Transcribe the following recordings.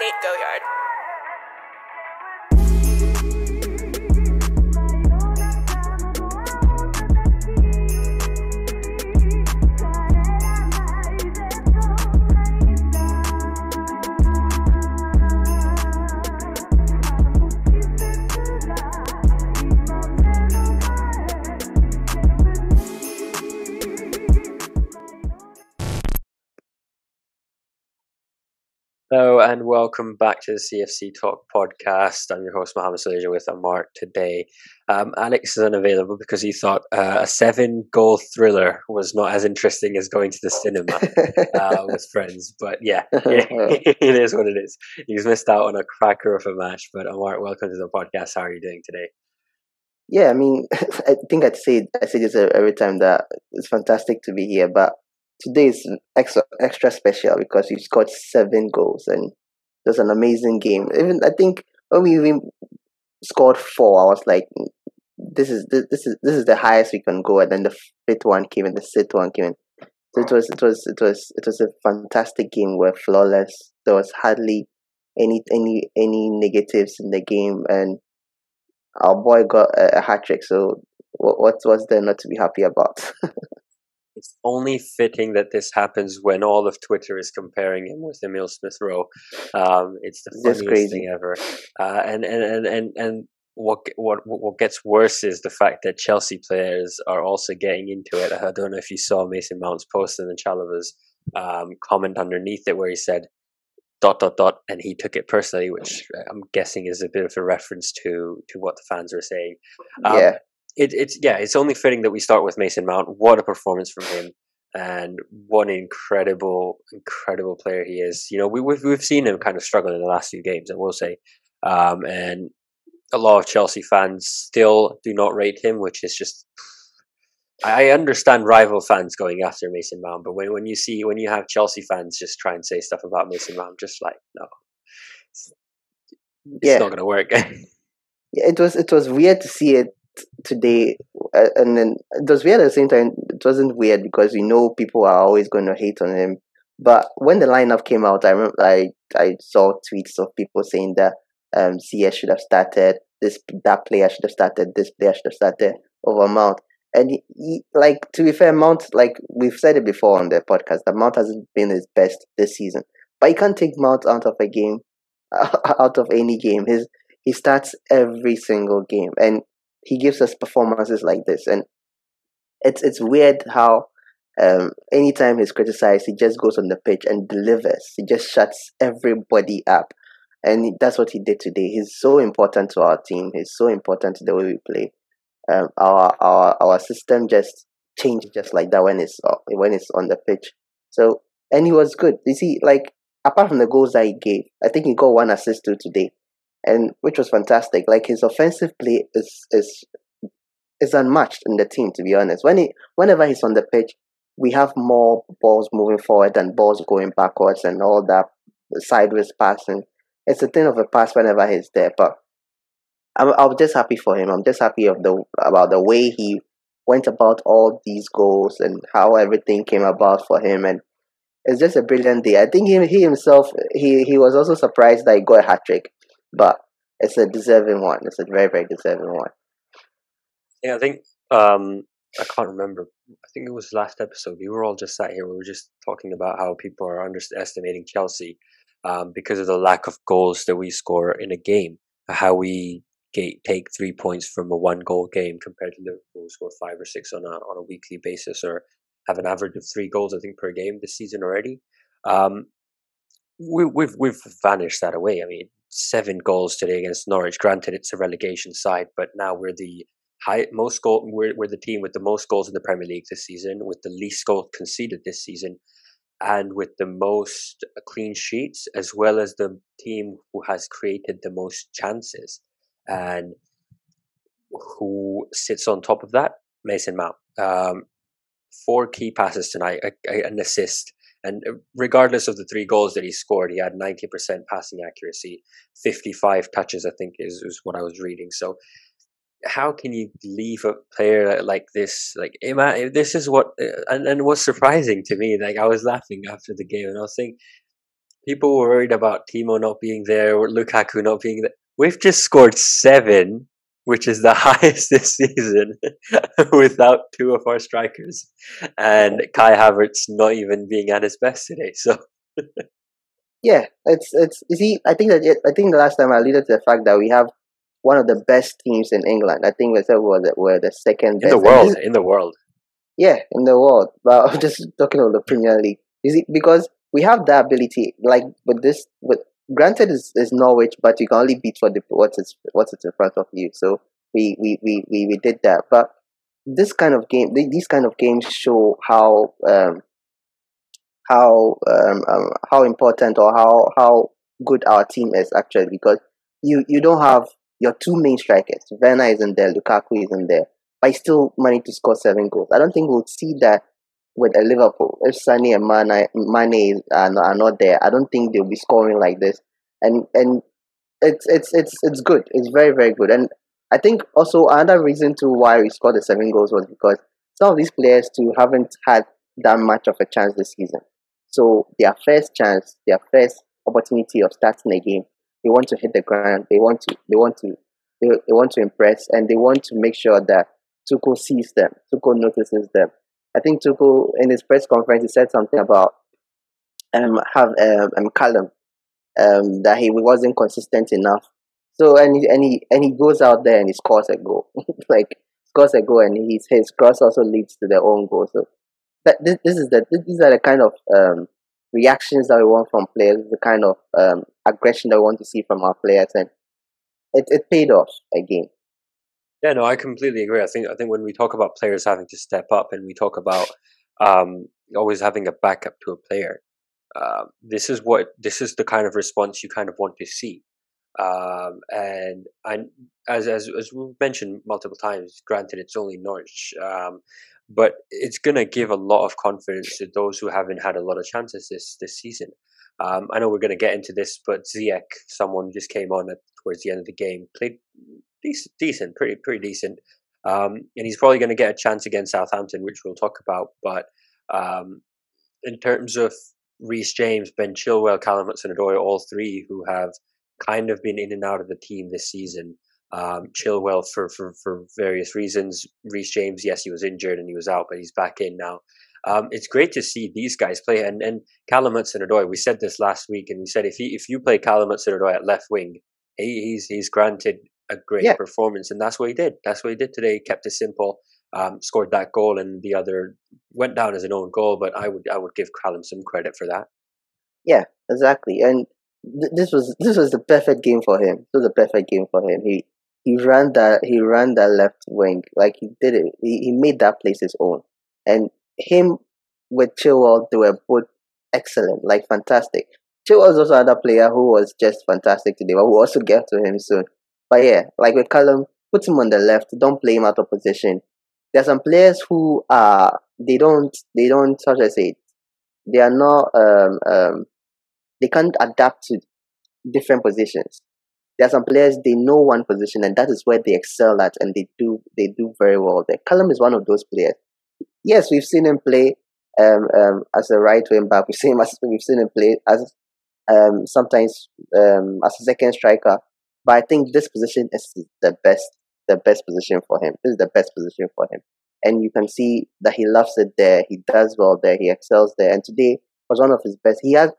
Nate Goyard. Hello and welcome back to the CFCTALK podcast. I'm your host Mohammad Soleja with Amart today. Alex is unavailable because he thought a 7-goal thriller was not as interesting as going to the cinema with friends. But yeah, it is what it is. He's missed out on a cracker of a match. But Amart, welcome to the podcast. How are you doing today? Yeah, I mean, I think I say this every time that it's fantastic to be here, but today is extra special because we scored 7 goals and it was an amazing game. Even I think when we even scored 4, I was like, this is the highest we can go, and then the 5th one came and the 6th one came in. So it was a fantastic game. We're flawless. There was hardly any negatives in the game, and our boy got a hat trick. So what was there not to be happy about? It's only fitting that this happens when all of Twitter is comparing him with Emil Smith-Rowe. It's the funniest thing ever. And what gets worse is the fact that Chelsea players are also getting into it. I don't know if you saw Mason Mount's post and then Chalobah's comment underneath it where he said ... and he took it personally, which I'm guessing is a bit of a reference to what the fans are saying. Yeah. It's only fitting that we start with Mason Mount. What a performance from him, and what an incredible player he is. You know, we've seen him kind of struggle in the last few games, I will say, and a lot of Chelsea fans still do not rate him, which is just. I understand rival fans going after Mason Mount, but when you have Chelsea fans just try and say stuff about Mason Mount, just like no, it's not going to work. Yeah, it was weird to see it today, and then it was weird at the same time. It wasn't weird because we know people are always going to hate on him. But when the lineup came out, I remember I saw tweets of people saying that CS should have started, that player should have started, this player should have started over Mount. And he, like, to be fair, Mount, like we've said it before on the podcast, that Mount hasn't been his best this season. But you can't take Mount out of a game, out of any game. He starts every single game, and he gives us performances like this. And it's weird how anytime he's criticized, he just goes on the pitch and delivers. He just shuts everybody up. And that's what he did today. He's so important to our team. He's so important to the way we play. Our system just changed just like that when it's on the pitch. So, and he was good. You see, like, apart from the goals that he gave, I think he got 1 assist too today, and which was fantastic. Like, his offensive play is unmatched in the team, to be honest. Whenever he's on the pitch, we have more balls moving forward than balls going backwards and all that sideways passing. It's a thing of a pass whenever he's there, but I'm just happy for him. I'm just happy about the way he went about all these goals and how everything came about for him. And it's just a brilliant day. I think he himself he was also surprised that he got a hat trick, but it's a deserving one. It's a very, very deserving one. Yeah, I think I can't remember. I think it was last episode. We were all just sat here. We were just talking about how people are underestimating Chelsea because of the lack of goals that we score in a game. How we take 3 points from a 1-goal game compared to Liverpool, who score 5 or 6 on a weekly basis, or have an average of 3 goals I think per game this season already. We've vanished that away. I mean, 7 goals today against Norwich. Granted, it's a relegation side, but now we're the we're the team with the most goals in the Premier League this season, with the least goals conceded this season, and with the most clean sheets, as well as the team who has created the most chances. And who sits on top of that? Mason Mount. 4 key passes tonight, an assist. And regardless of the 3 goals that he scored, he had 90% passing accuracy, 55 touches, I think is what I was reading. So how can you leave a player like this? Like, this is what, and what's surprising to me, like I was laughing after the game and I was saying, people were worried about Timo not being there or Lukaku not being there. We've just scored 7, which is the highest this season, without 2 of our strikers, and Kai Havertz not even being at his best today. So Yeah, it's you see, I think the last time I alluded to the fact that we have one of the best teams in England. I think we said we're the second in the best, and world, this, in the world, yeah, in the world. But I'm just talking about the Premier League. You see, because we have the ability, like with this, with granted is Norwich, but you can only beat what's in front of you. So we did that, but this kind of game, these kind of games show how important or how good our team is actually, because you don't have your two main strikers. Werner isn't there, Lukaku isn't there, but he still managed to score 7 goals. I don't think we'll see that with a Liverpool. If Sané and Mane are not there, I don't think they'll be scoring like this. And it's good. It's very very good. And I think also another reason to why we scored the 7 goals was because some of these players too haven't had that much of a chance this season. So their first chance, their first opportunity of starting a game, they want to hit the ground. They want to impress, and they want to make sure that Tuchel sees them. Tuchel notices them. I think Tuchel in his press conference he said something about have Callum that he wasn't consistent enough. So and he goes out there and he scores a goal, like scores a goal, and his cross also leads to their own goal. So these are the kind of reactions that we want from players, the kind of aggression that we want to see from our players, and it paid off again. yeah, no, I completely agree. I think when we talk about players having to step up, and we talk about always having a backup to a player, this is the kind of response you kind of want to see. And as we've mentioned multiple times, granted it's only Norwich, but it's gonna give a lot of confidence to those who haven't had a lot of chances this season. I know we're gonna get into this, but Ziyech, someone just came on towards the end of the game, played decent, pretty decent, and he's probably gonna get a chance against Southampton, which we'll talk about. But in terms of Reece James, Ben Chilwell, Callum Hudson-Odoi, all three who have kind of been in and out of the team this season. Chilwell for various reasons. Reece James, yes, he was injured and he was out, but he's back in now. It's great to see these guys play. And Callum Hudson-Odoi, we said this last week, and we said if you play Callum Hudson-Odoi at left wing, he's granted a great performance, and that's what he did. That's what he did today. He kept it simple. Scored that goal, and the other went down as an own goal. But I would give Callum some credit for that. Yeah, exactly. And this was the perfect game for him. This was a perfect game for him. He ran that left wing like he did it. He made that place his own. And him with Chilwell, they were both excellent, like fantastic. Chilwell was also another player who was just fantastic today. But we'll also get to him soon. But yeah, like with Callum, put him on the left. Don't play him out of position. There are some players who they don't how should I say it? They are not they can't adapt to different positions. There are some players they know one position and that is where they excel at, and they do very well there. Callum is one of those players. Yes, we've seen him play as a right wing back. We've seen him play as sometimes as a second striker. But I think this position is the best position for him. This is the best position for him. And you can see that he loves it there. He does well there. He excels there. And today was one of his best. He had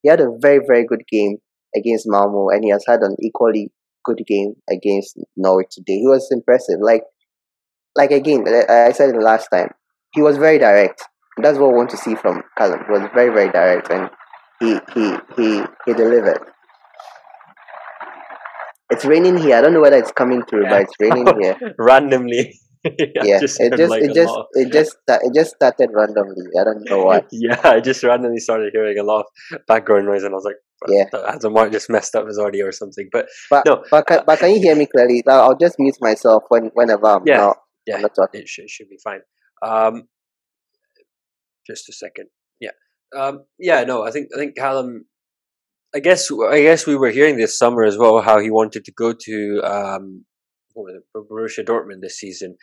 a very, very good game against Malmo, and he has had an equally good game against Norwich today. He was impressive. Like again, I said it last time. He was very direct. That's what we want to see from Callum. He was very, very direct, and he delivered. It's raining here. I don't know whether it's coming through, but it's raining here. Randomly. Yeah, it just started randomly. I don't know why. Yeah, I just randomly started hearing a lot of background noise, and I was like, yeah, has Amart just messed up his audio or something? But no, but can you hear me clearly? I'll just mute myself whenever I'm not talking. It should be fine. Just a second. Yeah. No, I think Callum. I guess we were hearing this summer as well how he wanted to go to Borussia Dortmund this season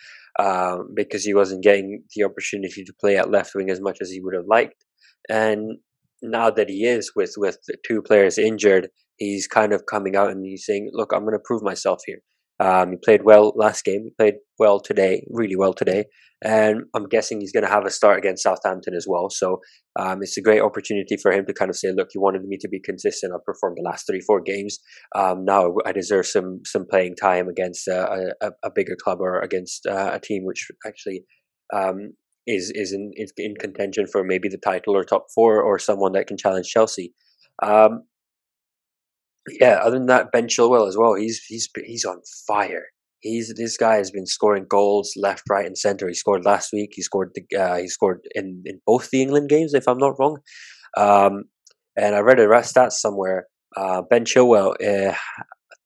because he wasn't getting the opportunity to play at left wing as much as he would have liked. And now that he is with the two players injured, he's kind of coming out and he's saying, "Look, I'm going to prove myself here." He played well last game. He played well today, really well today, and I'm guessing he's going to have a start against Southampton as well. So it's a great opportunity for him to kind of say, "Look, you wanted me to be consistent. I've performed the last 3-4 games. Now I deserve some playing time against a bigger club or against a team which actually." Is in contention for maybe the title or top four or someone that can challenge Chelsea. Um, yeah, other than that, Ben Chilwell as well. He's on fire. This guy has been scoring goals left, right, and center. He scored last week. He scored in both the England games, if I'm not wrong. Um, and I read a stat somewhere. Ben Chilwell, I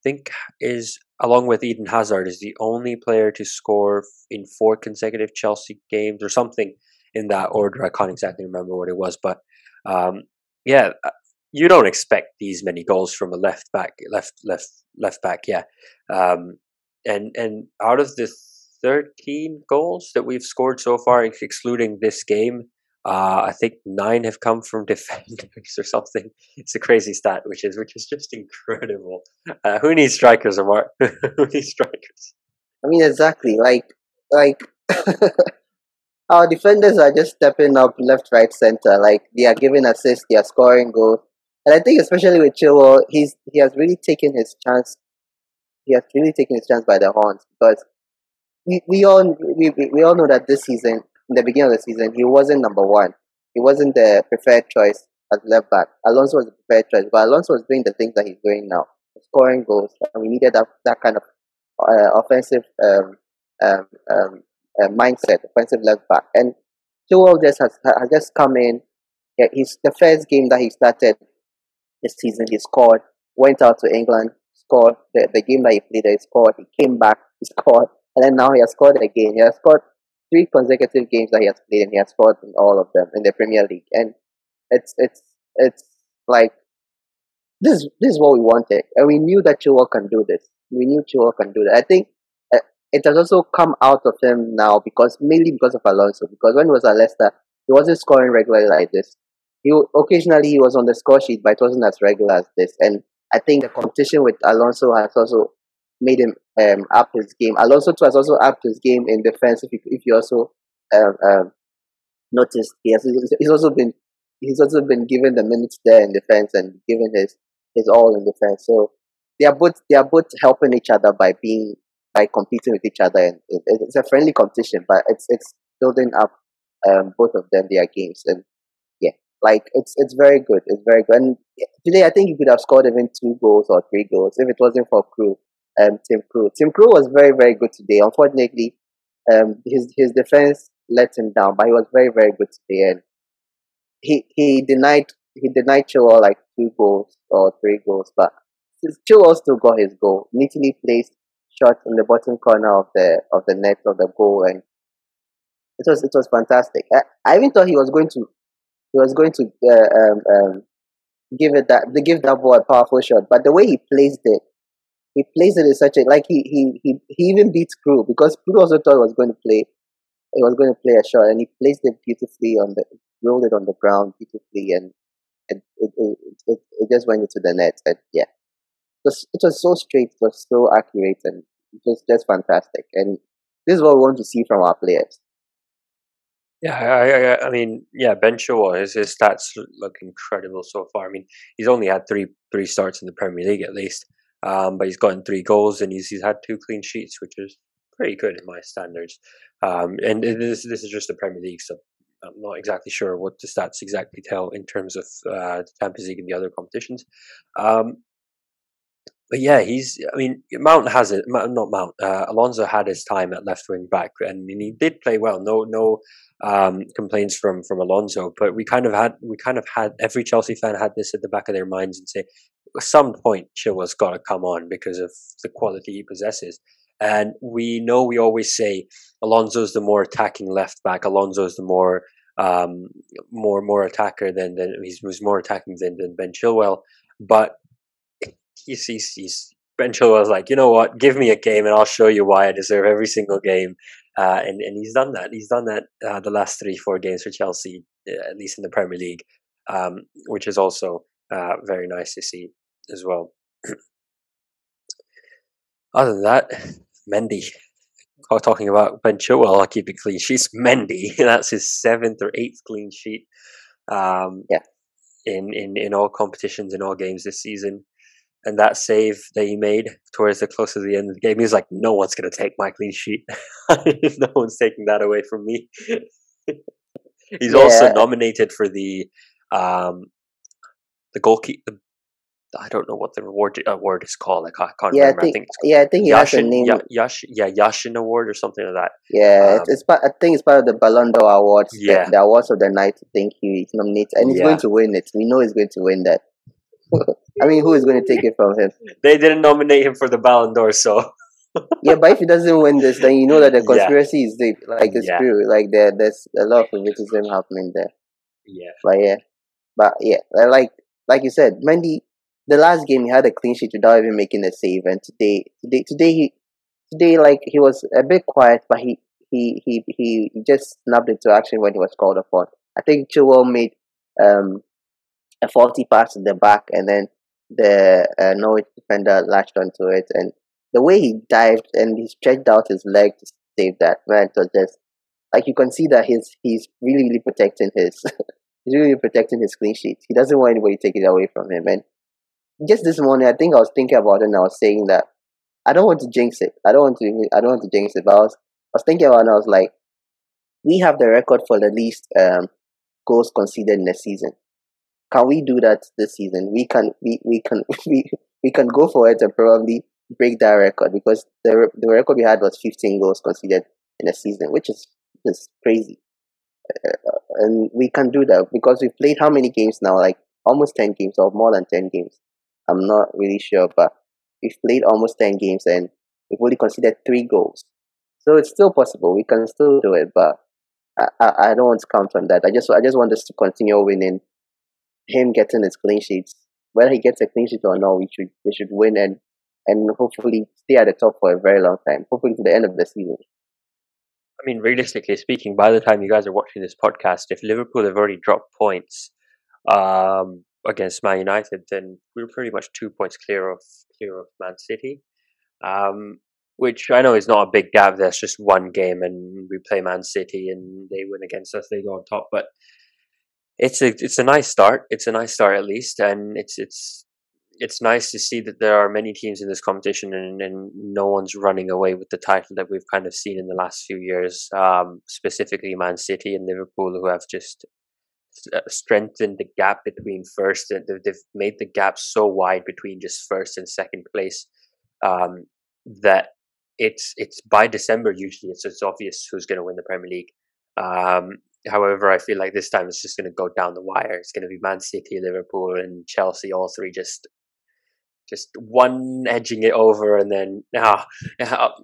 think, is along with Eden Hazard, is the only player to score in 4 consecutive Chelsea games or something in that order. I can't exactly remember what it was, but um, yeah, you don't expect these many goals from a left back, left back. Yeah, and out of the 13 goals that we've scored so far, excluding this game, I think 9 have come from defenders or something. It's a crazy stat, which is just incredible. Who needs strikers, Amart? Who needs strikers? I mean, exactly. Like our defenders are just stepping up left, right, center. Like they are giving assists, they are scoring goals, and I think especially with Chilwell, he has really taken his chance. He has really taken his chance by the horns because we all know that this season, in the beginning of the season, he wasn't number one. He wasn't the preferred choice as left back. Alonso was the preferred choice, but Alonso was doing the things that he's doing now, scoring goals, and we needed that kind of offensive um, um, mindset, offensive left back. And Chilwell just has just come in. Yeah, he's the first game that he started this season. He scored. Went out to England, scored. The game that he played, he scored. He came back, he scored, and then now he has scored again. He has scored 3 consecutive games that he has played, and he has scored in all of them in the Premier League. And it's like this is what we wanted, and we knew that Chilwell can do this. We knew Chilwell can do that. I think it has also come out of him now mainly because of Alonso. Because when he was at Leicester, he wasn't scoring regularly like this. Occasionally he was on the score sheet, but it wasn't as regular as this. And I think the competition with Alonso has also made him up his game. Alonso too has also upped his game in defense. If you also noticed, he's also been given the minutes there in defense and given his all in defense. So they are both helping each other by competing with each other, and it's a friendly competition, but it's building up both of them their games. And yeah, like it's very good. It's very good. And today I think he could have scored even 2 goals or 3 goals if it wasn't for Tim Krul. Tim Krul was very, very good today. Unfortunately, his defense let him down, but he was very, very good today. And he denied Chilwell like 2 goals or 3 goals, but Chilwell still got his goal, neatly placed shot in the bottom corner of the net of the goal, and it was fantastic. I even thought he was going to give that ball a powerful shot, but the way he placed it in such a, like he even beat Krul, because Krul also thought he was going to play a shot, and he placed it beautifully rolled it on the ground beautifully, and it just went into the net. And yeah, it was so straight, it was so accurate, and it was just fantastic. And this is what we want to see from our players. Yeah, I mean, yeah, Ben Chilwell, his stats look incredible so far. I mean, he's only had three starts in the Premier League at least, but he's gotten 3 goals and he's had 2 clean sheets, which is pretty good in my standards. And this is just the Premier League, so I'm not exactly sure what the stats exactly tell in terms of the Champions League and the other competitions. But yeah, Alonso had his time at left wing back, and he did play well. No complaints from Alonso, but we kind of had every Chelsea fan had this at the back of their minds and say, at some point Chilwell's got to come on because of the quality he possesses. And we always say Alonso's the more attacking left back. Alonso's the more attacker than he's more attacking than Ben Chilwell, but he's Ben Chilwell's like, you know what, give me a game and I'll show you why I deserve every single game. And he's done that. He's done that the last 3-4 games for Chelsea, at least in the Premier League. which is also very nice to see as well. Other than that, Mendy. Talking about Ben Chilwell, I'll keep it clean sheets. Mendy, that's his 7th or 8th clean sheet. In all competitions, in all games this season. And that save that he made towards the close of the end of the game, he was like, no one's going to take my clean sheet. No one's taking that away from me. He's also nominated for the goalkeeper. I don't know what the award is called. I can't remember. I think he has a name. Yashin Award or something like that. Yeah, I think it's part of the Ballon d'Or awards. Yeah, the awards of the night. I think he's nominated, and he's going to win it. We know he's going to win that. I mean, who is going to take it from him? They didn't nominate him for the Ballon d'Or, so. Yeah, but if he doesn't win this, then you know that the conspiracy is deep. Like it's true. Like there's a lot of favoritism happening there. Yeah. But like you said, Mendy. The last game he had a clean sheet without even making a save, and today like he was a bit quiet, but he just snapped into action when he was called upon. I think Chilwell made a faulty pass in the back, and then the Norwich defender latched onto it, and the way he dived and he stretched out his leg to save that, man, it was just like you can see that he's really protecting his he's really protecting his clean sheet. He doesn't want anybody to take it away from him, and just this morning, I think I was thinking about it, and I was saying that I don't want to jinx it. I don't want to jinx it. But I was thinking about it, and I was like, we have the record for the least goals conceded in a season. Can we do that this season? We can go for it and probably break that record, because the record we had was 15 goals conceded in a season, which is crazy. And we can do that because we've played how many games now? Like almost 10 games or more than 10 games. I'm not really sure, but we've played almost 10 games and we've only conceded 3 goals. So it's still possible. We can still do it, but I don't want to count on that. I just want us to continue winning. Him getting his clean sheets. Whether he gets a clean sheet or not, we should win and hopefully stay at the top for a very long time. Hopefully to the end of the season. I mean, realistically speaking, by the time you guys are watching this podcast, if Liverpool have already dropped points, against Man United, then we're pretty much 2 points clear of Man City, which I know is not a big gap. That's just one game, and we play Man City, and they win against us. They go on top, but it's a nice start. It's a nice start at least, and it's nice to see that there are many teams in this competition, and no one's running away with the title that we've kind of seen in the last few years. Specifically, Man City and Liverpool, who have just strengthened the gap between first, and they've made the gap so wide between just first and second place that it's by December usually it's obvious who's going to win the Premier League. However, I feel like this time it's just going to go down the wire. It's going to be Man City, Liverpool, and Chelsea, all three just one edging it over, and then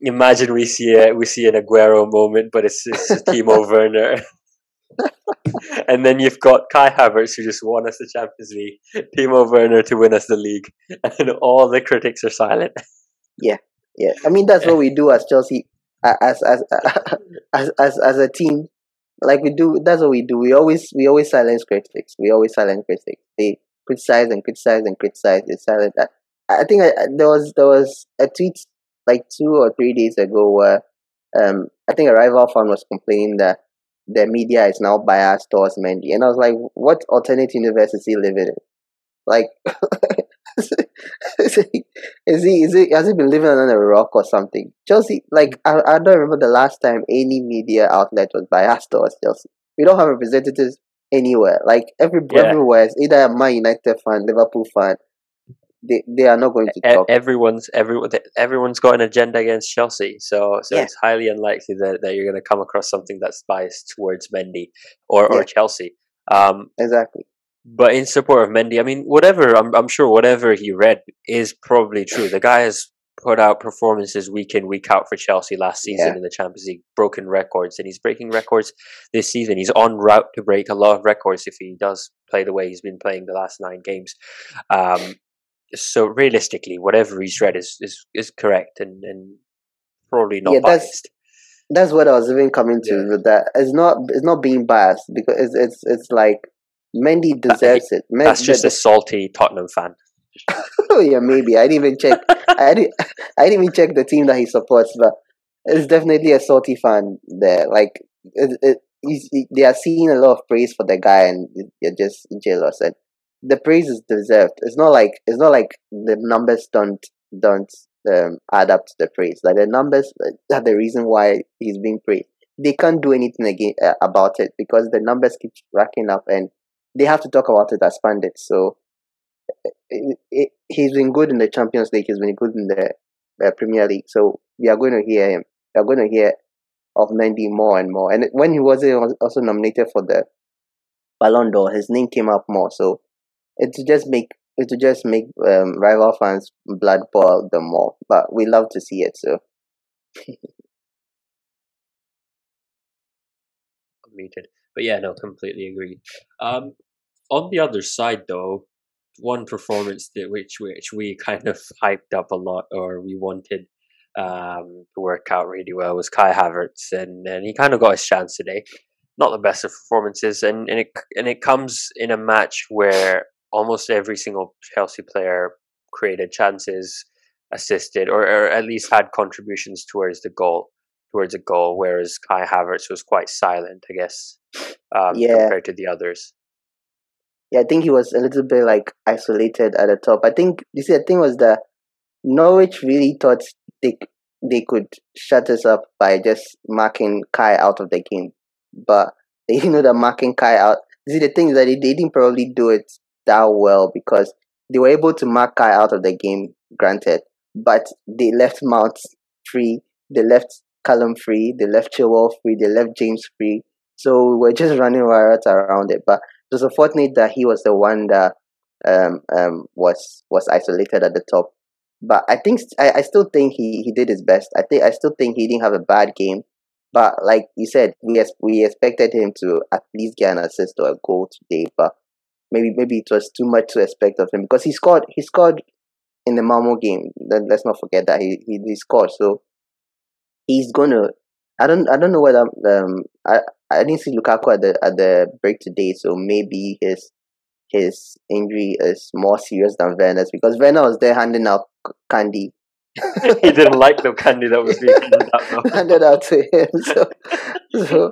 imagine we see an Aguero moment, but it's Timo Werner. And then you've got Kai Havertz, who just won us the Champions League, Timo Werner to win us the league, and all the critics are silent. Yeah. I mean, that's what we do as Chelsea, as a team. Like we do, that's what we do. We always silence critics. They criticize and criticize and criticize. They silence that. I think there was a tweet like 2 or 3 days ago where I think a rival fan was complaining that the media is now biased towards Mendy, and I was like, what alternate universe is he living in? Like, has he been living under a rock or something? Chelsea, like, I don't remember the last time any media outlet was biased towards Chelsea. We don't have representatives anywhere. Like everywhere, it's either a Man United fan, Liverpool fan. They are not going to talk. Everyone's got an agenda against Chelsea, so it's highly unlikely that you're going to come across something that's biased towards Mendy or Chelsea. Exactly. But in support of Mendy, I mean, I'm sure whatever he read is probably true. The guy has put out performances week in, week out for Chelsea last season in the Champions League, broken records, and he's breaking records this season. He's en route to break a lot of records if he does play the way he's been playing the last 9 games. So realistically, whatever he's read is correct and probably not biased. That's what I was even coming to with that. It's not being biased, because it's like Mendy deserves it. That's just a salty Tottenham fan. Oh yeah, maybe. I didn't even check. I didn't even check the team that he supports, but it's definitely a salty fan there. Like they are seeing a lot of praise for the guy, and they're just jealous. And the praise is deserved. It's not like the numbers don't add up to the praise. Like the numbers are the reason why he's being praised. They can't do anything again about it because the numbers keep racking up, and they have to talk about it as pundits. So he's been good in the Champions League. He's been good in the Premier League. So we are going to hear him. We are going to hear of Mendy more and more. And when he was also nominated for the Ballon d'Or, his name came up more. So it to just make rival fans blood boil the more. But we love to see it. So Muted. But yeah, no, completely agreed. On the other side, though, one performance which we kind of hyped up a lot, or we wanted to work out really well, was Kai Havertz, and he kind of got his chance today. Not the best of performances, and it comes in a match where almost every single Chelsea player created chances, assisted, or at least had contributions towards a goal, whereas Kai Havertz was quite silent, I guess, yeah, compared to the others. yeah, I think he was a little bit like isolated at the top. I think you see the thing was that Norwich really thought they could shut us up by just marking Kai out of the game, but they didn't know that marking Kai out. You see, the thing is that they didn't probably do it that well because they were able to mark Kai out of the game, granted, but they left Mount free, they left Callum free, they left Chilwell free, they left James free. So we're just running riot around it. But it was unfortunate that he was the one that was isolated at the top. But I still think he did his best. I still think he didn't have a bad game. But like you said, we expected him to at least get an assist or a goal today. But maybe it was too much to expect of him because he scored in the Malmo game. Let's not forget that he scored. So he's gonna. I don't know whether I didn't see Lukaku at the break today. So maybe his injury is more serious than Werner's because Werner was there handing out candy. He didn't like the candy that was being handed out to him. So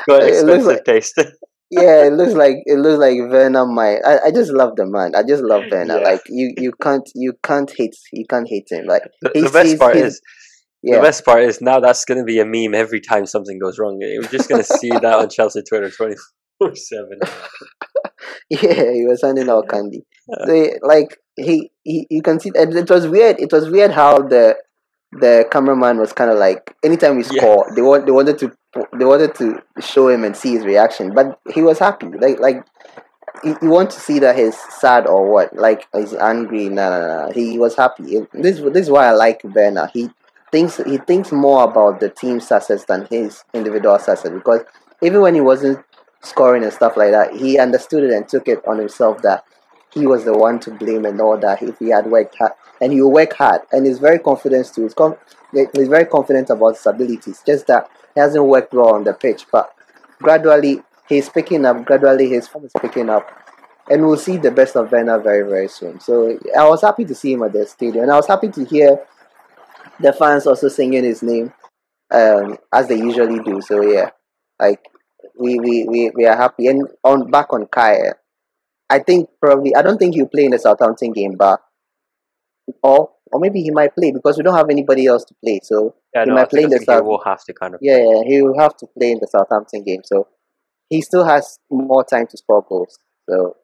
got an expensive taste. Yeah, it looks like Werner might. I just love the man. I just love Werner. Yeah. Like you can't hate him. Like the best part is now that's going to be a meme every time something goes wrong. We're just going to see that on Chelsea Twitter 24/7. Yeah, he was handing out candy. You can see it was weird. It was weird how the cameraman was kind of like anytime we score, they wanted to show him and see his reaction, but he was happy. Like you want to see that he's sad or what? Like he's angry? No. He was happy. This is why I like Werner. He thinks more about the team success than his individual success because even when he wasn't scoring and stuff like that, he understood it and took it on himself that he was the one to blame and all that if he had worked hard. And he will work hard and he's very confident too. He's very confident about his abilities. Just that he hasn't worked well on the pitch. But gradually he's picking up. Gradually his form is picking up. And we'll see the best of Werner very, very soon. So I was happy to see him at the stadium. And I was happy to hear the fans also singing his name as they usually do. So yeah, like we are happy. And back on Kai, I think probably I don't think he'll play in the Southampton game, but or maybe he might play because we don't have anybody else to play. So he might play in the Southampton. He will have to kind of play. Yeah, he will have to play in the Southampton game. So he still has more time to score goals. So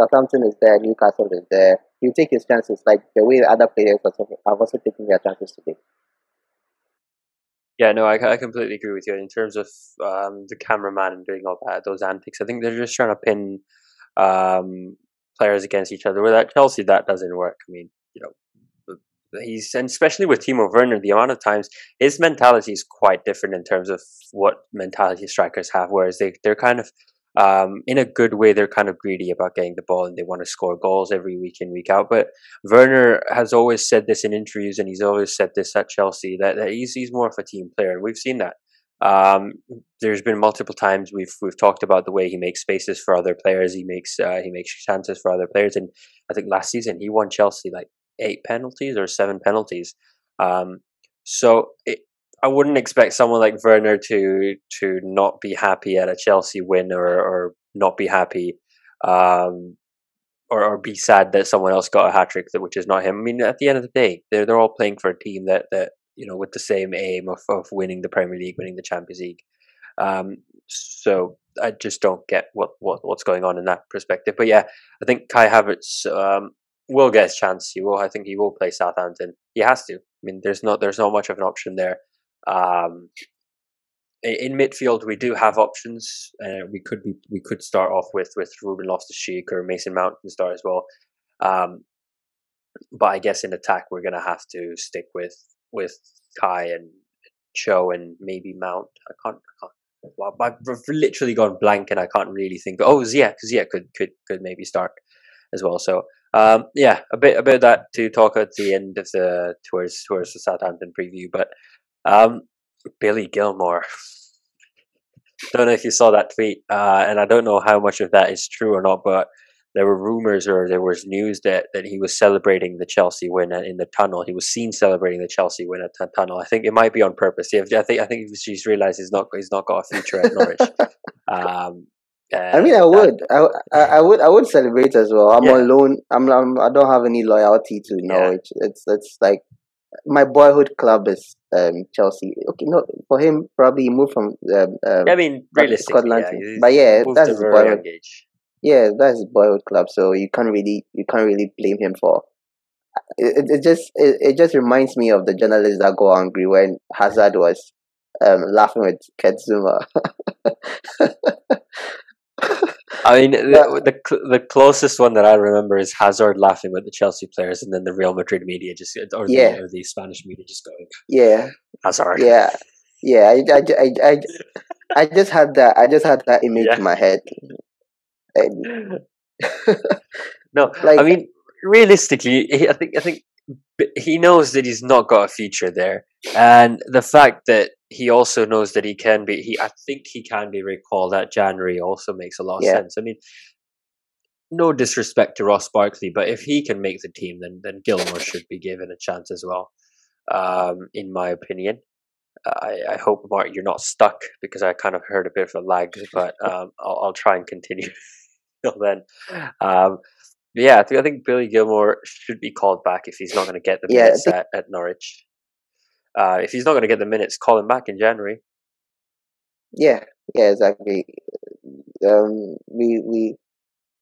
Southampton is there, Newcastle is there. He'll take his chances like the way other players have also taken their chances today. Yeah, no, I completely agree with you in terms of the cameraman and doing all those antics. I think they're just trying to pin players against each other. With at Chelsea, that doesn't work. I mean, and especially with Timo Werner, the amount of times his mentality is quite different in terms of what mentality strikers have. Whereas they're kind of in a good way, they're kind of greedy about getting the ball and they want to score goals every week in, week out. But Werner has always said this in interviews, and he's always said this at Chelsea that he's more of a team player, and we've seen that. There's been multiple times we've talked about the way he makes spaces for other players. He makes chances for other players, and I think last season he won Chelsea like 8 penalties or 7 penalties. Um, so I wouldn't expect someone like Werner to not be happy at a Chelsea win, or not be happy, um, or be sad that someone else got a hat trick, which is not him. I mean, at the end of the day, they're all playing for a team that with the same aim of winning the Premier League, winning the Champions League. So I just don't get what's going on in that perspective. But yeah, I think Kai Havertz will get his chance. I think he will play Southampton. He has to. I mean, there's not much of an option there. In midfield, we do have options. We could start off with Ruben Loftus-Cheek, or Mason Mount can start as well. But I guess in attack, we're gonna have to stick with Kai and Cho and maybe Mount. I can't. Well, I've literally gone blank, and I can't really think. Oh, Ziyech, because Ziyech could maybe start as well. So yeah, a bit about that to talk at the end of towards the Southampton preview. But Billy Gilmore. Don't know if you saw that tweet, and I don't know how much of that is true or not, but there were rumors, or there was news that he was celebrating the Chelsea win in the tunnel. He was seen celebrating the Chelsea win at the tunnel. I think it might be on purpose. I think he's realized he's not got a future at Norwich. I mean, I would celebrate as well. I'm on loan. I don't have any loyalty to Norwich. It's like my boyhood club is Chelsea. Okay, no, for him probably he moved from I mean, realistically, Scotland, but yeah, that's his boyhood. Yeah, that's his boyhood club. So you can't really blame him for. It just reminds me of the journalists that go angry when Hazard was laughing with Ketsuma. I mean, the closest one that I remember is Hazard laughing with the Chelsea players, and then the Real Madrid media the Spanish media just going, Hazard. I just had that image in my head. No, I mean, realistically, I think he knows that he's not got a future there, and the fact that he also knows that I think he can be recalled at January also makes a lot of sense. I mean, no disrespect to Ross Barkley, but if he can make the team, then Gilmore should be given a chance as well. In my opinion, I hope, Mark, you're not stuck, because I kind of heard a bit of a lag, but I'll try and continue till then. Yeah, I think Billy Gilmore should be called back if he's not going to get the minutes at Norwich. If he's not going to get the minutes, call him back in January. Yeah, exactly.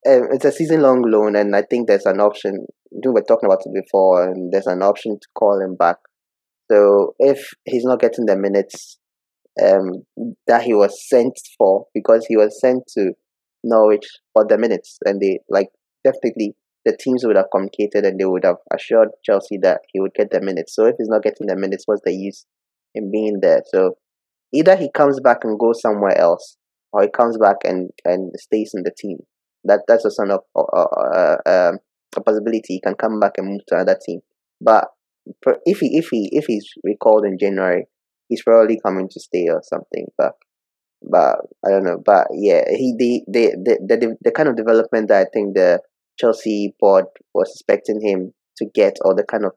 It's a season-long loan, and I think there's an option. We were talking about it before, and there's an option to call him back. So if he's not getting the minutes that he was sent for, because he was sent to Norwich for the minutes, and they definitely the teams would have communicated, and they would have assured Chelsea that he would get the minutes. So if he's not getting the minutes, what's the use in being there? So either he comes back and goes somewhere else, or he comes back and stays in the team. That's a son of a possibility. He can come back and move to another team. But if he's recalled in January, he's probably coming to stay or something. But I don't know. But yeah, the kind of development that I think the Chelsea board was expecting him to get, or the kind of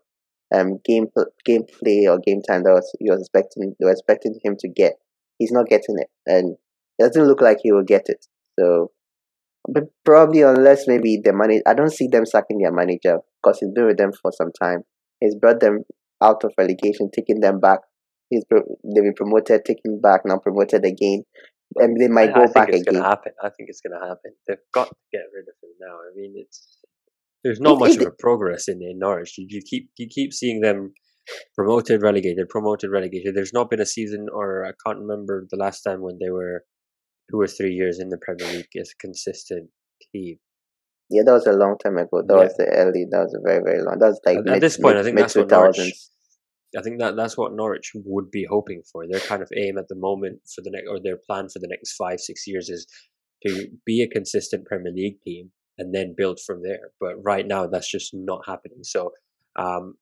gameplay or game time that they were expecting him to get, he's not getting it, and it doesn't look like he will get it. So, but probably, unless maybe the manager, I don't see them sacking their manager, because he's been with them for some time. He's brought them out of relegation, taking them back. They've been promoted, taken back, now promoted again, and they might go back again. I think it's going to happen. They've got to get rid of him now. I mean, there's not much of a progress in Norwich. You keep seeing them promoted, relegated. There's not been a season, or I can't remember the last time when they were 2 or 3 years in the Premier League as a consistent team. Yeah, that was a long time ago. That was a very, very long. That was like at this point, I think that's what Norwich. I think that's what Norwich would be hoping for. Their kind of aim at the moment for the next, or their plan for the next 5-6 years, is to be a consistent Premier League team and then build from there. But right now, that's just not happening. So,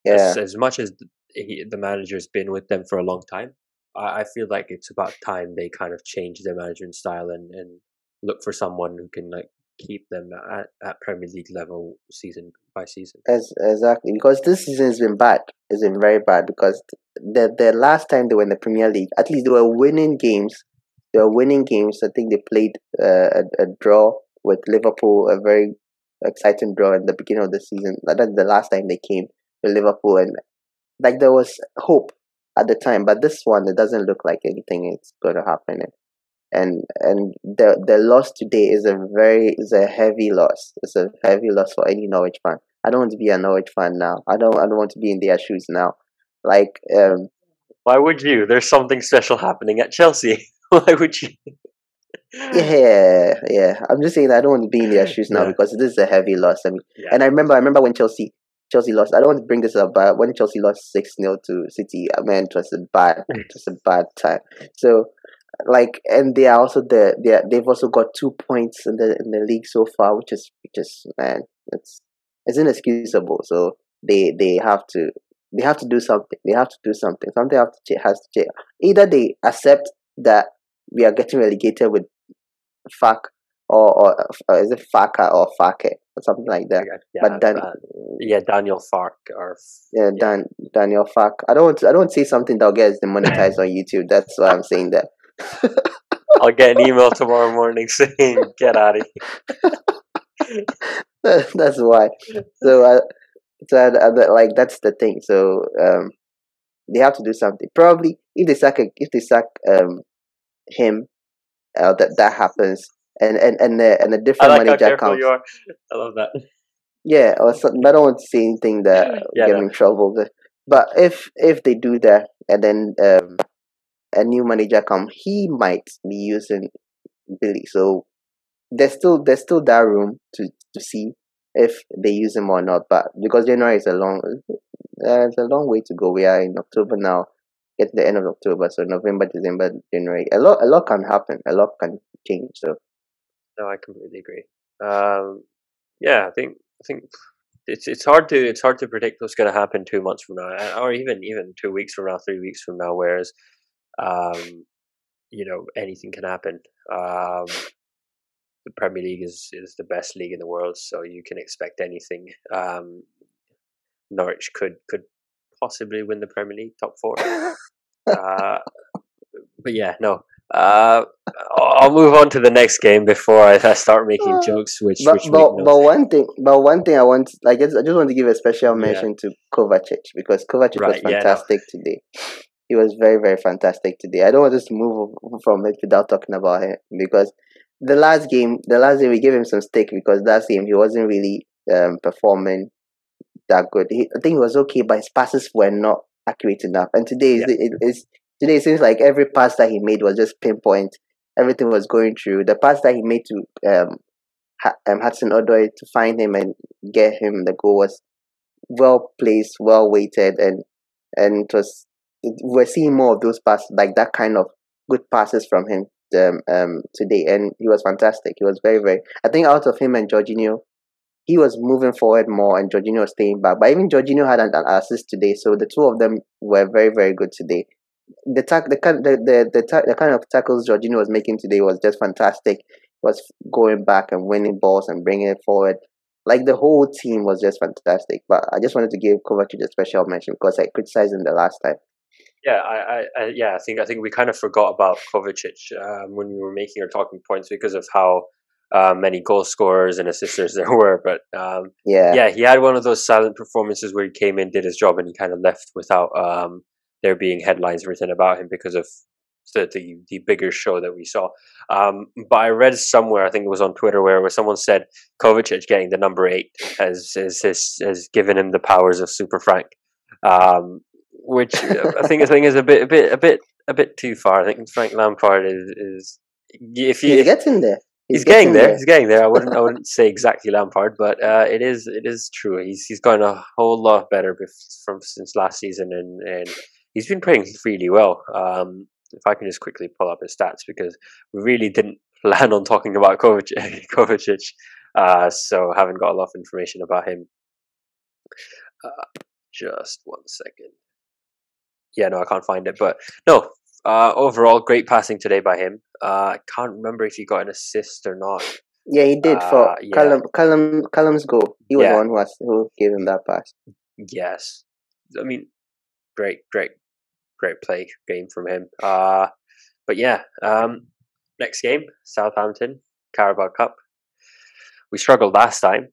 as much as the manager's been with them for a long time, I feel like it's about time they kind of change their management style and look for someone who can like keep them at Premier League level season by season. Exactly, because this season has been bad. It's been very bad because the last time they were in the Premier League, at least they were winning games. They were winning games. I think they played a draw with Liverpool, a very exciting draw in the beginning of the season. That's the last time they came to Liverpool, and like there was hope at the time. But this one, it doesn't look like anything is going to happen. And the loss today is a heavy loss. It's a heavy loss for any Norwich fan. I don't want to be a Norwich fan now. I don't want to be in their shoes now. Like Why would you? There's something special happening at Chelsea. Why would you? yeah. I'm just saying that I don't want to be in their shoes now because this is a heavy loss. I mean, and I remember when Chelsea lost. I don't want to bring this up, but when Chelsea lost 6-0 to City, man, it was a bad time. So like, and they are also they've also got 2 points in the league so far, which is man, it's inexcusable. So they have to do something. They have to do something. Something has to change. Either they accept that we are getting relegated with fuck or is it Faka or Fake or something like that. But then Daniel Fark or Daniel Fark. I don't want to say something that'll get us demonetized on YouTube. That's why I'm saying that. I'll get an email tomorrow morning saying get out of here. That's why. So like that's the thing. So they have to do something. Probably if they sack him, that happens, and a different I like manager how careful comes. you are. I love that. Yeah, or something. I don't want to say anything that get me in trouble. But if they do that, and then a new manager come, he might be using Billy. So there's still that room to see if they use him or not. But because January is it's a long way to go. We are in October now, at the end of October. So November, December, January. A lot can happen. A lot can change. So no, I completely agree. I think it's hard to predict what's going to happen 2 months from now, or even 2 weeks from now, 3 weeks from now. Whereas, anything can happen. The Premier League is the best league in the world, so you can expect anything. Norwich could possibly win the Premier League top 4. But yeah, no. I'll move on to the next game before I start making jokes. But one thing I just want to give a special mention to Kovacic, because Kovacic was fantastic today. He was very, very fantastic today. I don't want us to move from it without talking about him, because the last game we gave him some stick because last game he wasn't really performing that good. I think he was okay, but his passes were not accurate enough. And today today it seems like every pass that he made was just pinpoint. Everything was going through. The pass that he made to Hudson-Odoi to find him and get him the goal was well placed, well weighted, and we're seeing more of those passes, like that kind of good passes from him today, and he was fantastic. He was very, very. I think out of him and Jorginho, he was moving forward more, and Jorginho was staying back. But even Jorginho had an assist today, so the two of them were very, very good today. The kind of tackles Jorginho was making today was just fantastic. He was going back and winning balls and bringing it forward. Like the whole team was just fantastic. But I just wanted to give Kovacic a special mention because I criticized him the last time. Yeah, I think we kind of forgot about Kovacic when we were making our talking points because of how many goal scorers and assisters there were. But he had one of those silent performances where he came in, did his job, and he kind of left without there being headlines written about him because of the bigger show that we saw. But I read somewhere, I think it was on Twitter, where someone said Kovacic getting the number 8 has given him the powers of Super Frank. Which I think is a bit too far. I think Frank Lampard is he's getting there. He's getting there. He's getting there. I wouldn't say exactly Lampard, but it is true. He's gotten a whole lot better since last season, and he's been playing really well. If I can just quickly pull up his stats, because we really didn't plan on talking about Kovacic, so haven't got a lot of information about him. Just 1 second. Yeah, no, I can't find it. But no, Overall, great passing today by him. I can't remember if he got an assist or not. Yeah, he did for Yeah, Callum's goal. He was the yeah, one who gave him that pass. yes. I mean, great play game from him. But yeah, next game, Southampton, Carabao Cup. We struggled last time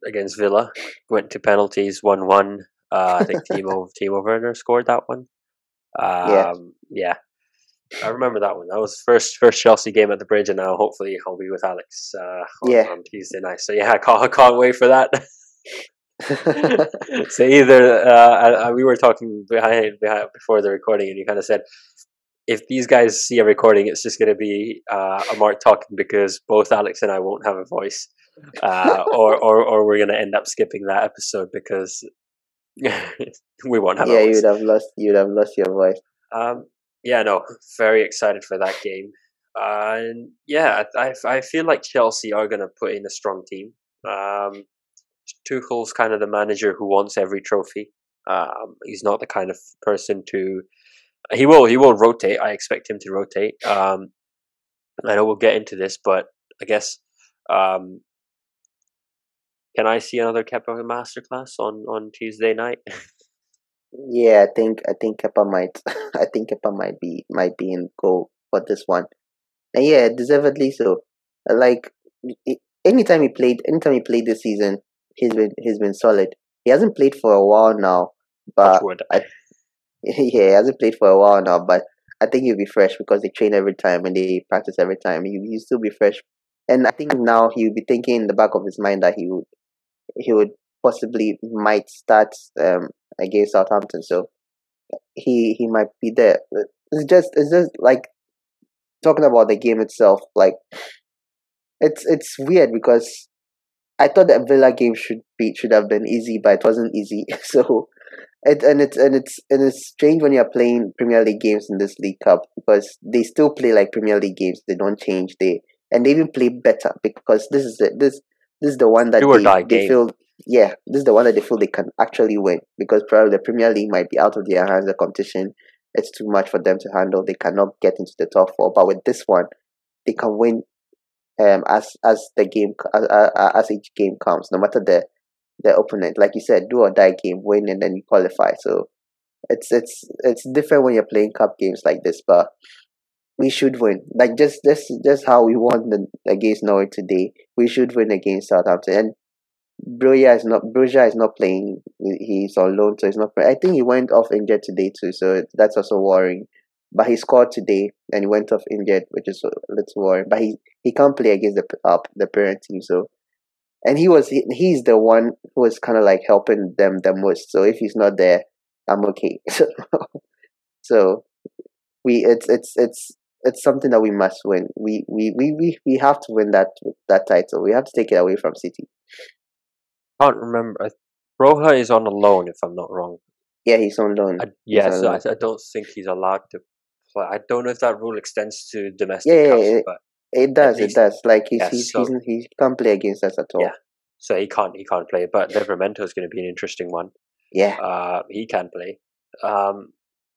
against Villa. Went to penalties, 1-1. I think Timo Werner scored that one. Yeah, Yeah, I remember that one. That was first Chelsea game at the Bridge, and now hopefully I'll be with Alex yeah. on Tuesday night. So yeah, I can't wait for that. So either we were talking behind before the recording, and you kind of said if these guys see a recording, it's just going to be Amart talking because both Alex and I won't have a voice, or we're going to end up skipping that episode because we won't have a Yeah, voice. you'd have lost your voice. Yeah, no, very excited for that game. And yeah, I feel like Chelsea are going to put in a strong team. Tuchel's kind of the manager who wants every trophy. He's not the kind of person to. He will rotate. I expect him to rotate. I know we'll get into this, but I guess can I see another Kepa masterclass on Tuesday night? Yeah, I think Kepa might I think Kepa might be in goal for this one. And yeah, deservedly so. Like anytime he played this season, he's been solid. He hasn't played for a while now, Touch but wood. yeah, he hasn't played for a while now, but I think he'll be fresh because they train every time and they practice every time. He'll still be fresh. And I think now he'll be thinking in the back of his mind that he would possibly might start against Southampton. So he might be there. It's just like talking about the game itself, like it's weird because I thought that Villa game should have been easy, but it wasn't easy. So it's strange when you're playing Premier League games in this League Cup because they still play like Premier League games. They don't change. They even play better because this is the one that Do or die they game. feel. Yeah, this is the one that they feel they can actually win because probably the Premier League might be out of their hands. The competition, it's too much for them to handle. They cannot get into the top four. But with this one, they can win as the game as each game comes, no matter the opponent. Like you said, do or die game, win and then you qualify. So it's different when you're playing cup games like this, but we should win. Like just how we won against Norwich today, we should win against Southampton. And Broja is not playing. He's on loan, so he's not playing. I think he went off injured today too, so that's also worrying. But he scored today and he went off injured, which is a little worrying. But he can't play against the parent team, so and he's the one who was kind of like helping them the most. So if he's not there, I'm okay. So it's something that we must win. We have to win that title. We have to take it away from City. I can't remember. Roja is on a loan, if I'm not wrong. Yeah, he's on loan. Yes, I don't think he's allowed to play. I don't know if that rule extends to domestic Yeah, cups, but it does. It does. Like he can't play against us at all. Yeah, so he can't play. But Livramento is going to be an interesting one. Yeah. He can play.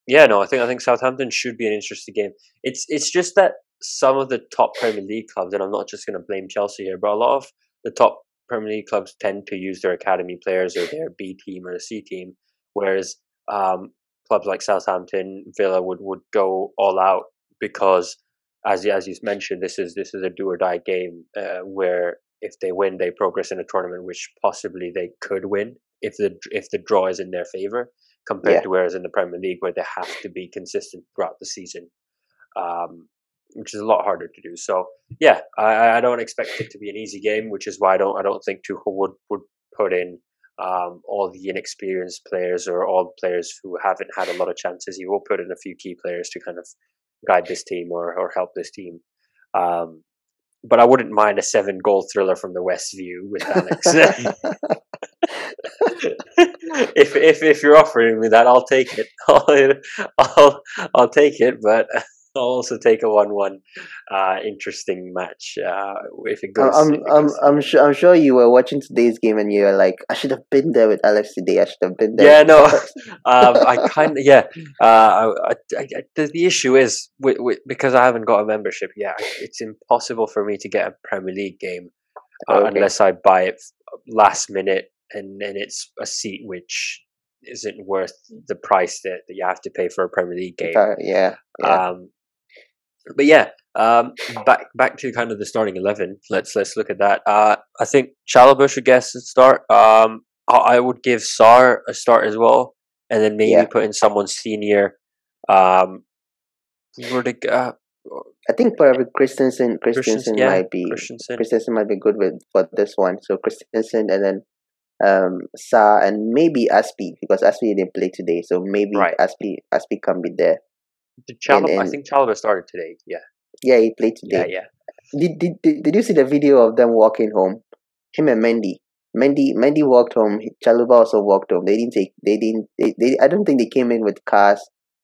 Yeah, no, I think Southampton should be an interesting game. It's just that some of the top Premier League clubs, and I'm not just going to blame Chelsea here, but a lot of the top Premier League clubs tend to use their academy players or their B team or C team, whereas clubs like Southampton, Villa would go all out because, as you mentioned, this is a do or die game where if they win, they progress in a tournament which possibly they could win if the draw is in their favor, compared to whereas in the Premier League where they have to be consistent throughout the season. Which is a lot harder to do. So yeah, I don't expect it to be an easy game, which is why I don't think Tuchel would put in all the inexperienced players or all players who haven't had a lot of chances. He will put in a few key players to kind of guide this team or help this team. But I wouldn't mind a 7-goal thriller from the West View with Alex. if you're offering me that, I'll take it. I'll take it, but I'll also take a 1-1 interesting match if it I'm goes I'm if it I'm goes to the I'm end. sure I'm sure you were watching today's game and you were like, I should have been there with Alex today. I should have been there Yeah, with no, Alex. I kind of yeah. The issue is because I haven't got a membership yet. It's impossible for me to get a Premier League game Okay. unless I buy it last minute, and then it's a seat which isn't worth the price that you have to pay for a Premier League game. Yeah, yeah, Um, but yeah, back to kind of the starting 11. Let's look at that. I think Chalobah should get a start. I would give Sar a start as well, and then maybe yeah. put in someone senior. Um, Rudiger, I think probably Christensen. Christensen, Christensen yeah, might be Christensen, Christensen might be good with for this one. So Christensen and then Sa and maybe Aspi because Aspi didn't play today. So maybe right. Aspi can be there. The And I think Chalobah started today. Yeah, yeah, he played yeah, today. yeah. Did you see the video of them walking home? Him and Mendy. Mendy walked home. Chaluba also walked home. They I don't think they came in with cars.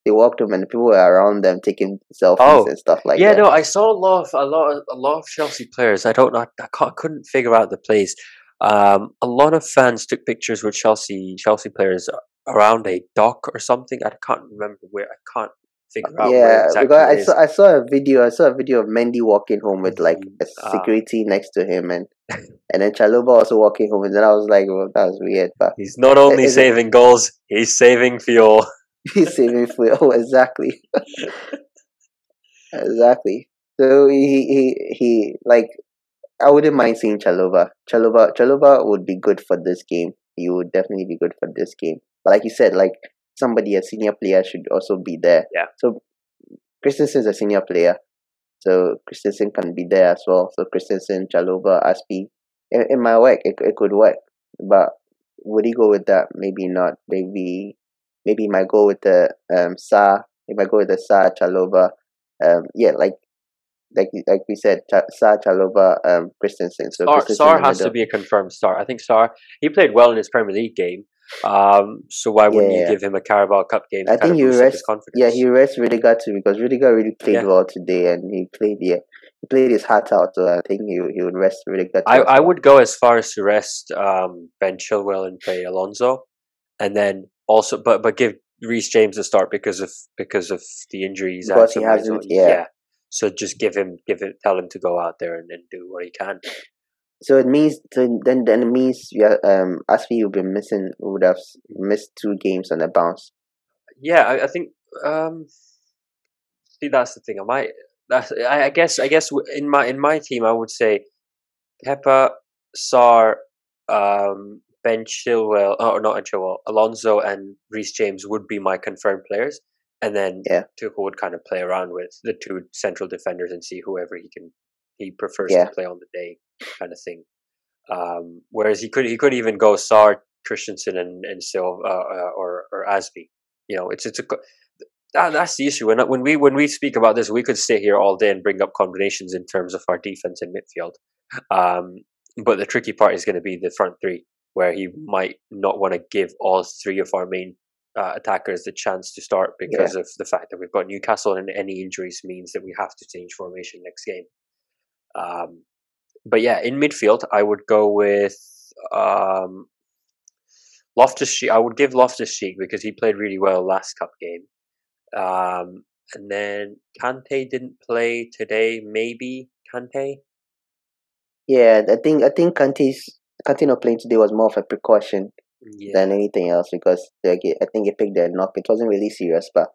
They walked home and people were around them taking selfies Oh, and stuff like yeah. that. No, I saw a lot of Chelsea players. I don't know. Couldn't figure out the plays. A lot of fans took pictures with Chelsea players around a dock or something. I can't remember where. I can't figure out where Yeah, exactly because it is. I saw a video. I saw a video of Mendy walking home with like The a security next to him, and then Chaluba also walking home, and then I was like, well, that was weird. But He's not only is it? saving goals, he's saving fuel. He's saving food. Oh, exactly, exactly. So he like I wouldn't mind seeing Chalova. Chalova would be good for this game. He would definitely be good for this game. But like you said, like somebody a senior player should also be there. Yeah. So Christensen's a senior player. So Christensen can be there as well. So Christensen, Chalova, Aspi. It might work. It could work. But would he go with that? Maybe not. Maybe he might go with the Sa. He might go with the Sa Chalova. Yeah, like we said, Sa Chalova, Christensen. So Christensen in Sar the has to middle. be a confirmed start. I think Sar he played well in his Premier League game. So why Yeah, wouldn't you yeah, yeah. give him a Carabao Cup game to I kind think of he boost up his rests. Yeah, he confidence? rests Rudiger too because Rudiger really played Yeah. well today, and he played. Yeah, he played his heart out. So I think he would rest Rudiger too as I well. would go as far as to rest Ben Chilwell and play Alonso, and then also but give Reece James a start because of the injury he's had. Because he So might as well, hasn't. Yeah. yeah. So just tell him to go out there and do what he can. So it means then it means yeah Aspi would have missed 2 games on a bounce. Yeah, I think see that's the thing. I guess in my team I would say Peppa, Sar, Ben Chilwell, oh not Chilwell, Alonso and Reece James would be my confirmed players, and then Yeah, Tuchel would kind of play around with the 2 central defenders and see whoever he prefers to yeah, play on the day, kind of thing. Whereas he could even go Sar, Christensen, and still or Asby. You know, that's the issue. When we speak about this, we could sit here all day and bring up combinations in terms of our defense and midfield. Um, but the tricky part is going to be the front three, where he might not want to give all 3 of our main attackers the chance to start yeah. because of the fact that we've got Newcastle and any injuries means that we have to change formation next game. But yeah, in midfield, I would go with um, Loftus Cheek. I would give Loftus Cheek because he played really well last cup game. And then Kante didn't play today. Maybe Kante. Yeah, I think Kante not playing today was more of a precaution than Yeah, anything else because I think he picked a knock. It wasn't really serious, but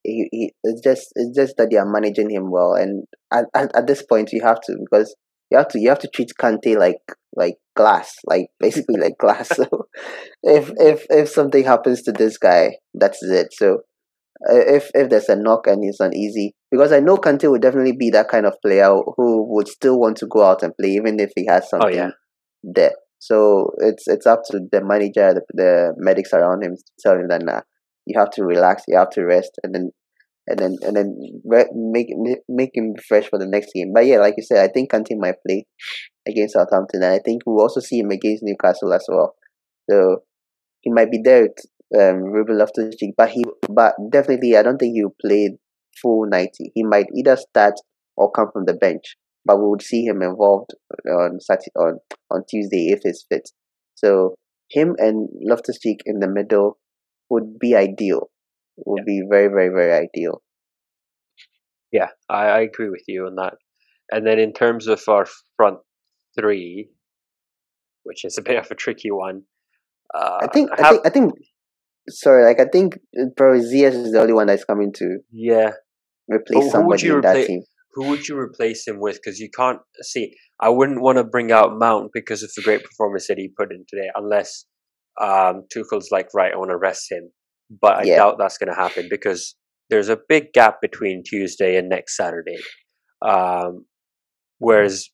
it's just that they are managing him well. And at this point, you have to because you have to treat Kante like glass, like basically like glass. So if something happens to this guy, that's it. So if there's a knock and he's uneasy, because I know Kante would definitely be that kind of player who would still want to go out and play even if he has oh yeah, something there. So it's up to the manager, the medics around him to tell him that nah, you have to relax, you have to rest, and then make him fresh for the next game. But yeah, like you said, I think Kante might play against Southampton, and I think we'll also see him against Newcastle as well. So he might be there with Ruben Loftus-Cheek, but definitely I don't think he'll play full 90. He might either start or come from the bench, but we would see him involved on Saturday, on Tuesday if he's fit. So him and Loftus-Cheek in the middle would be ideal. Would be very, very, very ideal. Yeah, I agree with you on that. And then in terms of our front three, which is a bit of a tricky one, I think sorry, like I think probably Ziyech is the only one that's coming to replace somebody in that team. Who would you replace him with? Because you can't see. I wouldn't want to bring out Mount because of the great performance that he put in today, unless Tuchel's like, right, I want to rest him. But I doubt that's going to happen because there's a big gap between Tuesday and next Saturday. Whereas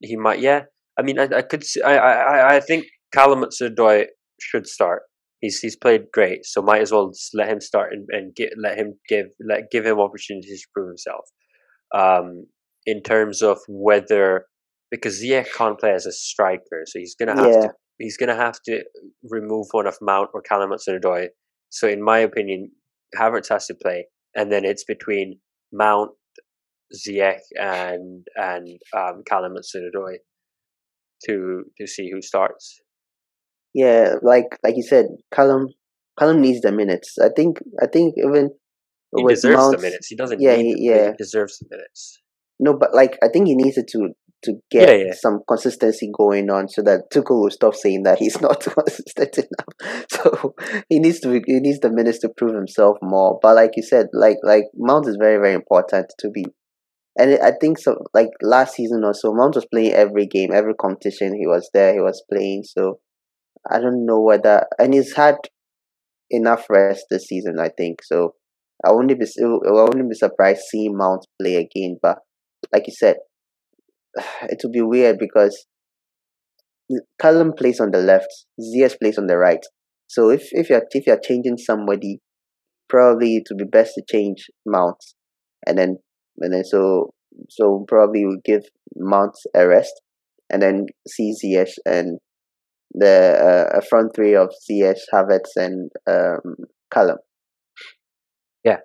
he might, I mean, I could see, I think hudson-odoi should start. He's played great, so might as well just let him start and give him opportunities to prove himself. In terms of whether, because Ziyech can't play as a striker, so he's gonna have to remove one of Mount or hudson-odoi. So in my opinion, Havertz has to play, and then it's between Mount, Ziyech, and hudson-odoi to see who starts. Yeah, like you said, Callum needs the minutes. I think even he deserves the minutes. He doesn't need them. He deserves the minutes. No, but like I think he needs it to get some consistency going on, so that Tuchel will stop saying that he's not consistent enough. So he needs the minutes to prove himself more. But like you said, like Mount is very, very important to be. And I think so. Like last season or so, Mount was playing every game, every competition. He was there. He was playing. So I don't know whether, and he's had enough rest this season, I think. So I wouldn't be surprised seeing Mount play again. But like you said, it would be weird because Callum plays on the left, Ziyech plays on the right. So if you're changing somebody, probably it would be best to change Mount, and then so probably we'll give Mount a rest, and then see Ziyech and the front three of Ziyech, Havertz, and Callum. Yeah,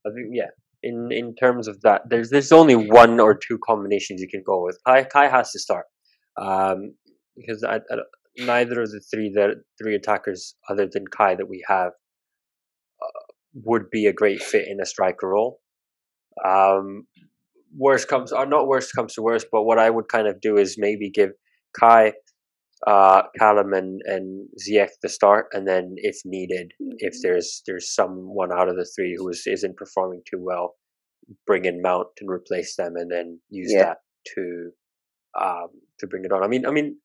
I think In terms of that, there's only one or two combinations you can go with. Kai has to start, because neither of the three attackers other than Kai that we have would be a great fit in a striker role. Worst comes to worst, but what I would kind of do is maybe give Kai, Callum, and Ziyech the start, and then if needed, if there's someone out of the three who isn't performing too well, bring in Mount and replace them, and then use that to bring it on. I mean,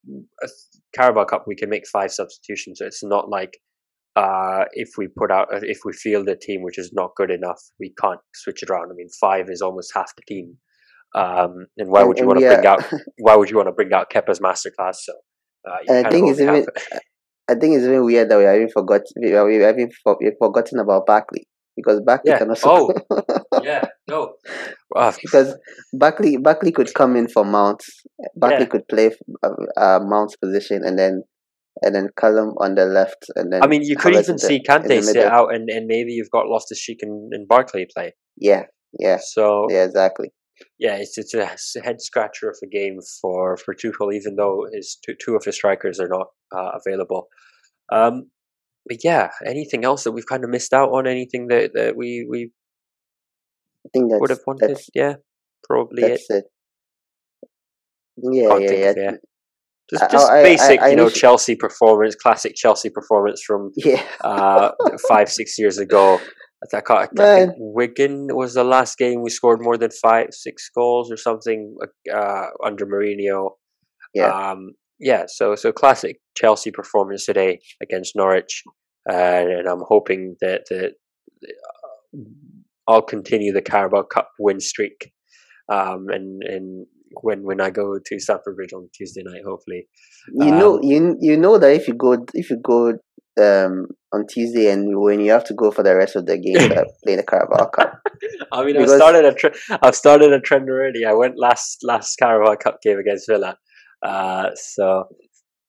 Carabao Cup we can make 5 substitutions. So it's not like if we field a team which is not good enough, we can't switch it around. I mean, 5 is almost half the team. And why would you want to bring out Kepa's masterclass? So I think it's even weird that we've forgotten about Barkley, because Barkley can also because Barkley could come in for Mount. Barkley could play Mount's position, and then Callum on the left, and then I mean you could even see Kante sit out, and maybe you've got Loftus-Cheek and Barkley play. So exactly. Yeah, it's a head scratcher of a game for Tuchel, even though his two of his strikers are not available. But yeah, anything else that we've kind of missed out on? Anything that we I think would have wanted? Probably that's it. Yeah. Just basic, Chelsea performance, classic Chelsea performance from 5-6 years ago. I think Wigan was the last game we scored more than 5-6 goals or something under Mourinho. So classic Chelsea performance today against Norwich, and I'm hoping that I'll continue the Carabao Cup win streak, and when I go to Stamford Bridge on Tuesday night, hopefully. You know that if you go on Tuesday and when you have to go for the rest of the game play the Carabao Cup. I mean, I've started a trend already. I went last Carabao Cup game against Villa, so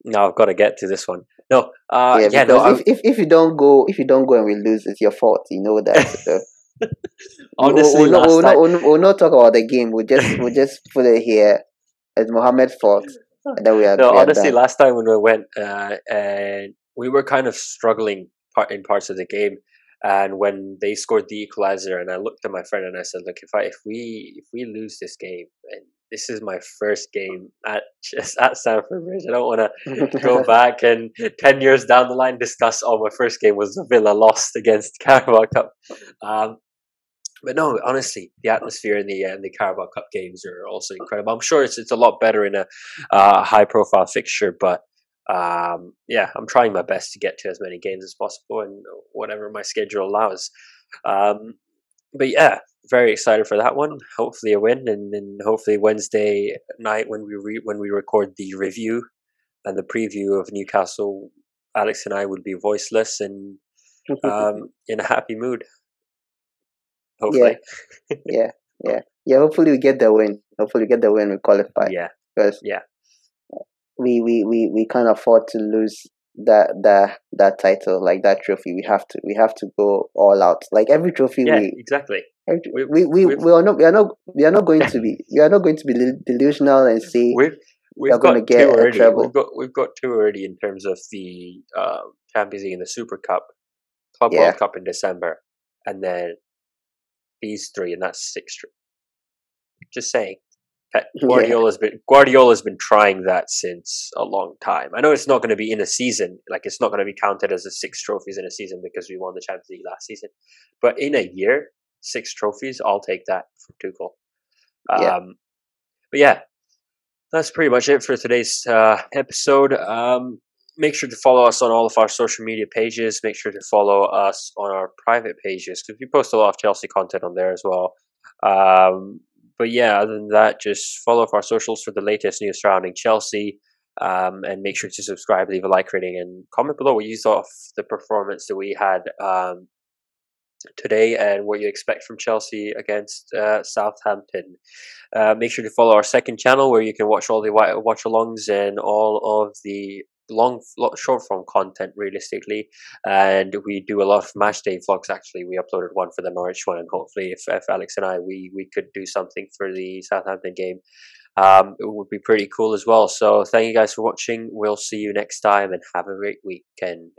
now I've got to get to this one. If you don't go and we lose, it's your fault. You know that. So. Honestly, last time. we'll not talk about the game. We'll just put it here as Mohammed's fault, and then No, we are honestly, done. last time when we went, and we were kind of struggling in parts of the game, and when they scored the equalizer, and I looked at my friend and I said, "Look, if we lose this game, and this is my first game at just at Stamford Bridge, I don't want to go back and 10 years down the line discuss, oh, my first game was the Villa lost against Carabao Cup." Um, but no, honestly, the atmosphere in the Carabao Cup games are also incredible. I'm sure it's a lot better in a high profile fixture, but yeah, I'm trying my best to get to as many games as possible and whatever my schedule allows. Um, but yeah, very excited for that one. Hopefully a win, and then hopefully Wednesday night when we record the review and the preview of Newcastle, Alex and I will be voiceless and in a happy mood. Yeah, Hopefully, yeah, yeah. Hopefully we get the win. Hopefully we get the win. We qualify yeah, because yeah. we can't afford to lose that title, like that trophy. We have to go all out. Like every trophy Yeah, exactly. We've we've we are not going to be delusional and say we've we are we've going to got two get a already. treble. We've got two already in terms of the Champions League and the Super Cup, Club World Yeah, Cup in December, and then these three, and that's six. Just saying. yeah, Guardiola's been trying that since a long time. I know it's not going to be in a season, like it's not going to be counted as a 6 trophies in a season because we won the Champions League last season. But in a year, 6 trophies, I'll take that from Tuchel. yeah. But yeah, that's pretty much it for today's episode. Make sure to follow us on all of our social media pages. Make sure to follow us on our private pages because we post a lot of Chelsea content on there as well. But yeah, other than that, just follow up our socials for the latest news surrounding Chelsea. And make sure to subscribe, leave a like rating, and comment below what you thought of the performance that we had today and what you expect from Chelsea against Southampton. Make sure to follow our second channel where you can watch all the watch alongs and all of the short form content realistically, and we do a lot of match day vlogs. Actually, we uploaded one for the Norwich one, and hopefully if Alex and I we could do something for the Southampton game, it would be pretty cool as well. So thank you guys for watching. We'll see you next time and have a great weekend.